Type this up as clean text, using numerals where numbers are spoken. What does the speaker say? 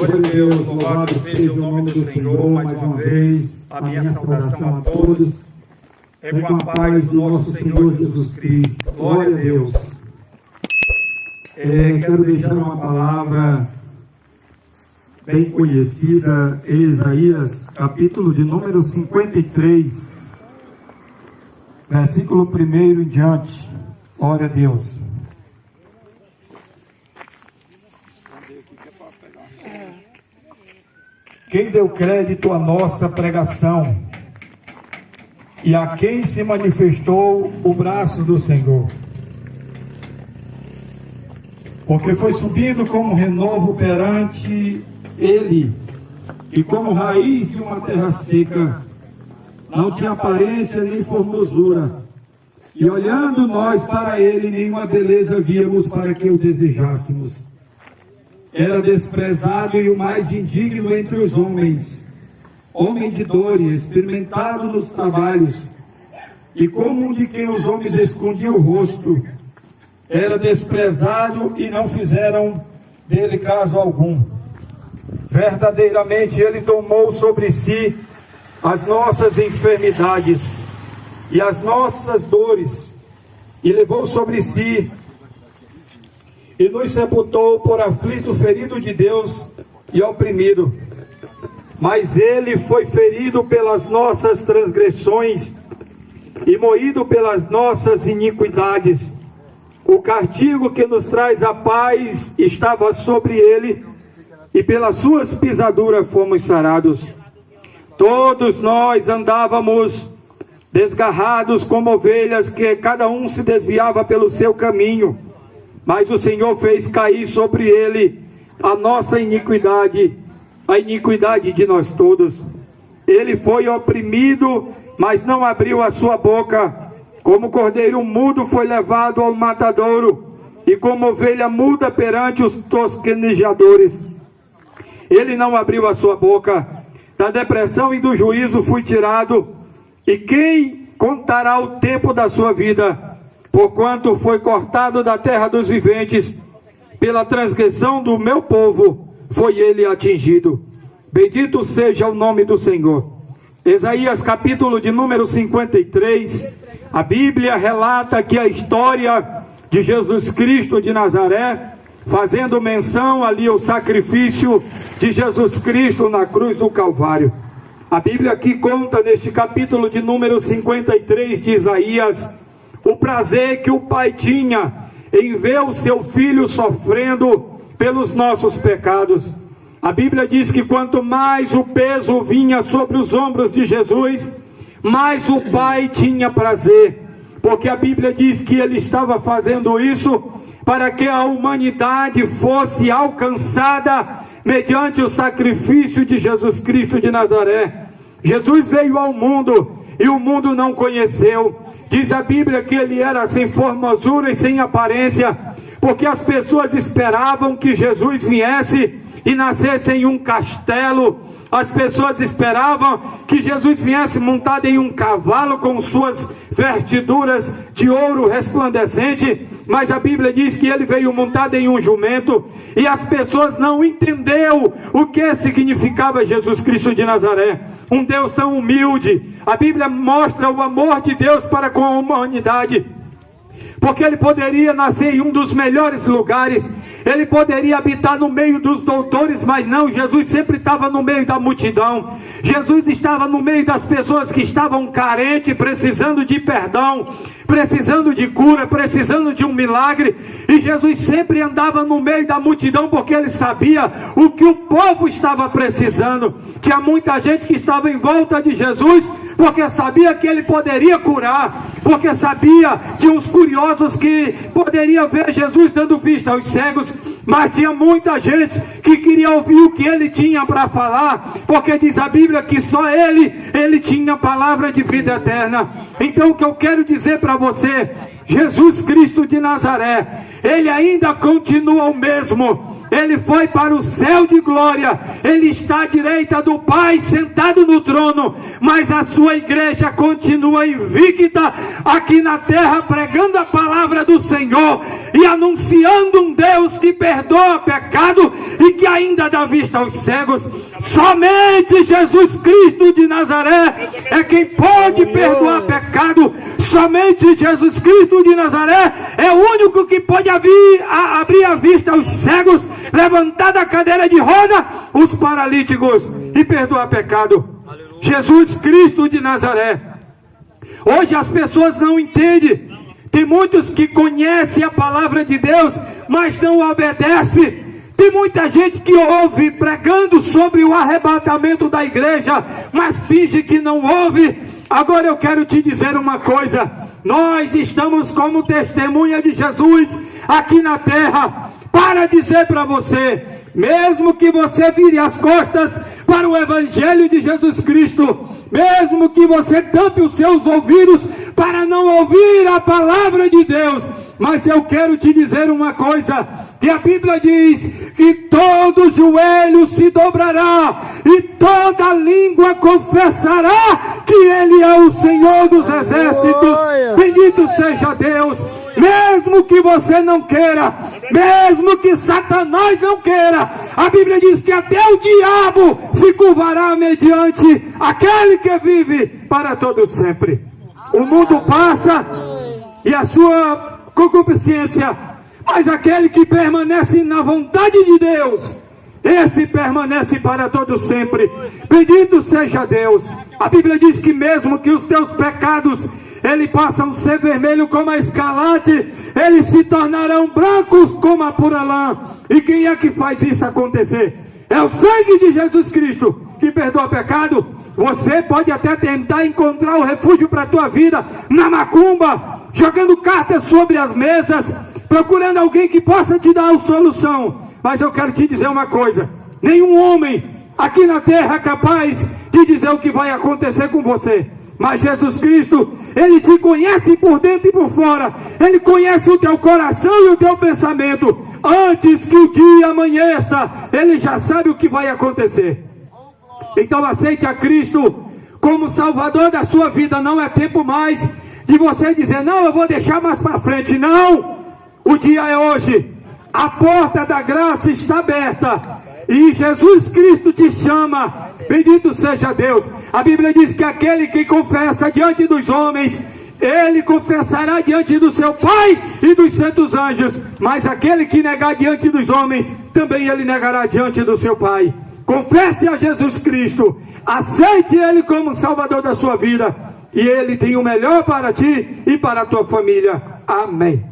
Glória a Deus, louvado seja o nome do Senhor, mais uma vez, a minha saudação a todos, é com a paz do nosso Senhor Jesus Cristo. Glória a Deus. Quero deixar uma palavra bem conhecida, Isaías, capítulo de número 53, versículo 1 em diante. Glória a Deus. Quem deu crédito à nossa pregação e a quem se manifestou o braço do Senhor? Porque foi subindo como renovo perante ele, e como raiz de uma terra seca, não tinha aparência nem formosura, e olhando nós para ele, nenhuma beleza víamos para que o desejássemos. Era desprezado e o mais indigno entre os homens, homem de dores, experimentado nos trabalhos, e como um de quem os homens escondiam o rosto. Era desprezado e não fizeram dele caso algum. Verdadeiramente ele tomou sobre si as nossas enfermidades e as nossas dores, e levou sobre si, e nos sepultou por aflito, ferido de Deus e oprimido. Mas ele foi ferido pelas nossas transgressões e moído pelas nossas iniquidades. O castigo que nos traz a paz estava sobre ele, e pelas suas pisaduras fomos sarados. Todos nós andávamos desgarrados como ovelhas, que cada um se desviava pelo seu caminho. Mas o Senhor fez cair sobre ele a nossa iniquidade, a iniquidade de nós todos. Ele foi oprimido, mas não abriu a sua boca. Como cordeiro mudo foi levado ao matadouro, e como ovelha muda perante os tosquenejadores. Ele não abriu a sua boca. Da depressão e do juízo fui tirado. E quem contará o tempo da sua vida? Porquanto foi cortado da terra dos viventes, pela transgressão do meu povo foi ele atingido. Bendito seja o nome do Senhor. Isaías capítulo de número 53, a Bíblia relata aqui a história de Jesus Cristo de Nazaré, fazendo menção ali ao sacrifício de Jesus Cristo na cruz do Calvário. A Bíblia aqui conta neste capítulo de número 53 de Isaías, o prazer que o Pai tinha em ver o seu Filho sofrendo pelos nossos pecados. A Bíblia diz que quanto mais o peso vinha sobre os ombros de Jesus, mais o Pai tinha prazer, porque a Bíblia diz que ele estava fazendo isso para que a humanidade fosse alcançada mediante o sacrifício de Jesus Cristo de Nazaré. Jesus veio ao mundo e o mundo não conheceu. Diz a Bíblia que ele era sem formosura e sem aparência, porque as pessoas esperavam que Jesus viesse e nascesse em um castelo. As pessoas esperavam que Jesus viesse montado em um cavalo com suas vestiduras de ouro resplandecente, mas a Bíblia diz que ele veio montado em um jumento, e as pessoas não entenderam o que significava Jesus Cristo de Nazaré, um Deus tão humilde. A Bíblia mostra o amor de Deus para com a humanidade, porque ele poderia nascer em um dos melhores lugares, ele poderia habitar no meio dos doutores, mas não, Jesus sempre estava no meio da multidão. Jesus estava no meio das pessoas que estavam carentes, precisando de perdão, precisando de cura, precisando de um milagre, e Jesus sempre andava no meio da multidão, porque ele sabia o que o povo estava precisando. Tinha muita gente que estava em volta de Jesus, porque sabia que ele poderia curar, porque sabia, tinha uns curiosos que poderiam ver Jesus dando vista aos cegos, mas tinha muita gente que queria ouvir o que ele tinha para falar, porque diz a Bíblia que só ele tinha a palavra de vida eterna. Então o que eu quero dizer para você, Jesus Cristo de Nazaré, ele ainda continua o mesmo. Ele foi para o céu de glória, Ele está à direita do Pai, sentado no trono, mas a sua igreja continua invicta aqui na terra, pregando a palavra do Senhor e anunciando um Deus que perdoa pecado e que ainda dá vista aos cegos. Somente Jesus Cristo de Nazaré é quem pode perdoar pecado. Somente Jesus Cristo de Nazaré é o único que pode abrir a vista aos cegos, levantar da cadeira de roda os paralíticos e perdoar pecado. Jesus Cristo de Nazaré. Hoje as pessoas não entendem. Tem muitos que conhecem a palavra de Deus, mas não obedecem. Tem muita gente que ouve pregando sobre o arrebatamento da igreja, mas finge que não ouve. Agora eu quero te dizer uma coisa: nós estamos como testemunha de Jesus aqui na terra, para dizer para você, mesmo que você vire as costas para o Evangelho de Jesus Cristo, mesmo que você tampe os seus ouvidos para não ouvir a palavra de Deus, mas eu quero te dizer uma coisa, que a Bíblia diz que todo joelho se dobrará e toda língua confessará que Ele é o Senhor dos exércitos. Bendito seja Deus. Mesmo que você não queira, mesmo que Satanás não queira, a Bíblia diz que até o diabo se curvará mediante aquele que vive para todo sempre. O mundo passa e a sua concupiscência, mas aquele que permanece na vontade de Deus, esse permanece para todo sempre. Bendito seja Deus. A Bíblia diz que mesmo que os teus pecados eles possam ser vermelhos como a escarlate, eles se tornarão brancos como a pura lã. E quem é que faz isso acontecer? É o sangue de Jesus Cristo que perdoa pecado. Você pode até tentar encontrar o refúgio para a tua vida na macumba, jogando cartas sobre as mesas, procurando alguém que possa te dar a solução. Mas eu quero te dizer uma coisa: nenhum homem aqui na terra é capaz de dizer o que vai acontecer com você. Mas Jesus Cristo, Ele te conhece por dentro e por fora. Ele conhece o teu coração e o teu pensamento. Antes que o dia amanheça, Ele já sabe o que vai acontecer. Então aceite a Cristo como Salvador da sua vida. Não é tempo mais de você dizer, não, eu vou deixar mais para frente. Não, o dia é hoje. A porta da graça está aberta e Jesus Cristo te chama. Bendito seja Deus. A Bíblia diz que aquele que confessa diante dos homens, ele confessará diante do seu Pai e dos santos anjos. Mas aquele que negar diante dos homens, também ele negará diante do seu Pai. Confesse a Jesus Cristo, aceite Ele como Salvador da sua vida, e Ele tem o melhor para ti e para a tua família. Amém.